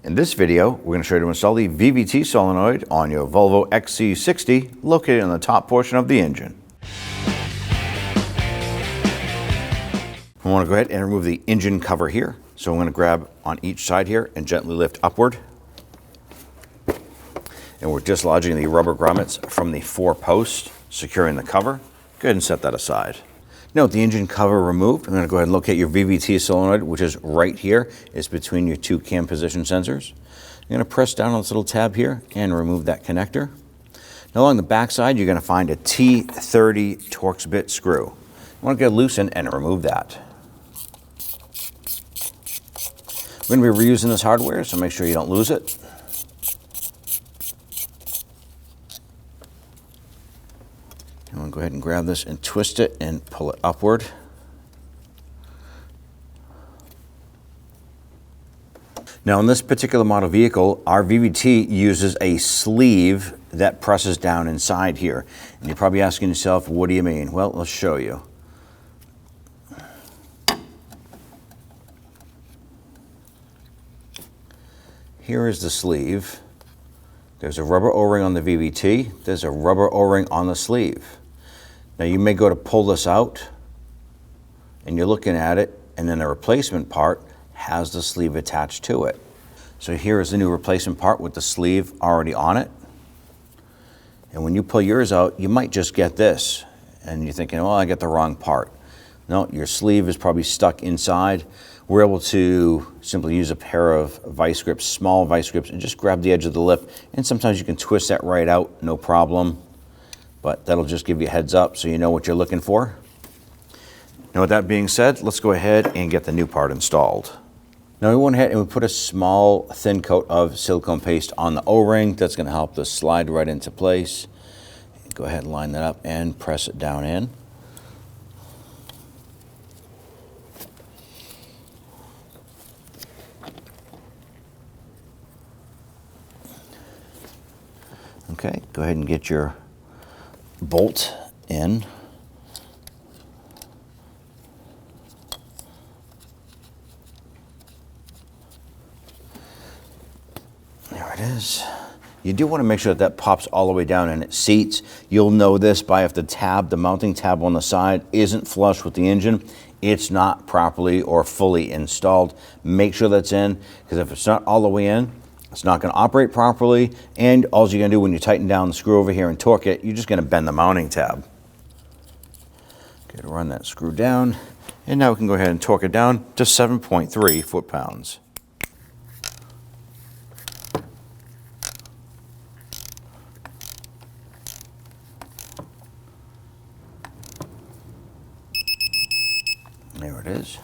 In this video, we're going to show you how to install the VVT solenoid on your Volvo XC60 located on the top portion of the engine. I want to go ahead and remove the engine cover here. So I'm going to grab on each side here and gently lift upward. And we're dislodging the rubber grommets from the 4 posts, securing the cover. Go ahead and set that aside. Now with the engine cover removed, I'm going to go ahead and locate your VVT solenoid, which is right here. It's between your 2 cam position sensors. I'm going to press down on this little tab here and remove that connector. Now along the back side, you're going to find a T30 Torx bit screw. You want to get it loosened and remove that. We're going to be reusing this hardware, so make sure you don't lose it. I'm going to go ahead and grab this and twist it and pull it upward. Now in this particular model vehicle, our VVT uses a sleeve that presses down inside here. And you're probably asking yourself, what do you mean? Well, let's show you. Here is the sleeve. There's a rubber O-ring on the VVT. There's a rubber O-ring on the sleeve. Now you may go to pull this out and you're looking at it, and then the replacement part has the sleeve attached to it. So here is the new replacement part with the sleeve already on it. And when you pull yours out, you might just get this. And you're thinking, well, I got the wrong part. No, your sleeve is probably stuck inside. We're able to simply use a pair of vice grips, small vice grips, and just grab the edge of the lip. And sometimes you can twist that right out, no problem. But that'll just give you a heads up so you know what you're looking for. Now with that being said, let's go ahead and get the new part installed. Now we went ahead and we put a small thin coat of silicone paste on the O-ring. That's going to help this slide right into place. Go ahead and line that up and press it down in. Okay, go ahead and get your bolt in. There it is. You do want to make sure that that pops all the way down and it seats. You'll know this by if the mounting tab on the side isn't flush with the engine, it's not properly or fully installed. Make sure that's in, because if it's not all the way in, it's not going to operate properly, and all you're going to do when you tighten down the screw over here and torque it, you're just going to bend the mounting tab. Okay, run that screw down, and now we can go ahead and torque it down to 7.3 foot-pounds. There it is.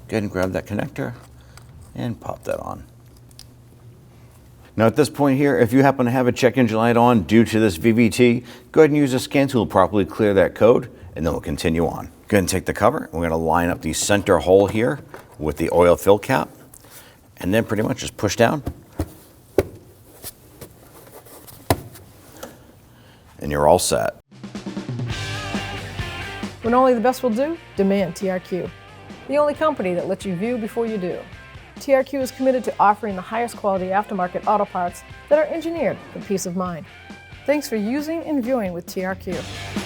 Go ahead and grab that connector and pop that on. Now at this point here, if you happen to have a check engine light on due to this VVT, go ahead and use a scan tool to properly clear that code, and then we'll continue on. Go ahead and take the cover. We're going to line up the center hole here with the oil fill cap, and then pretty much just push down. And you're all set. When only the best will do, demand TRQ. The only company that lets you view before you do. TRQ is committed to offering the highest quality aftermarket auto parts that are engineered for peace of mind. Thanks for using and viewing with TRQ.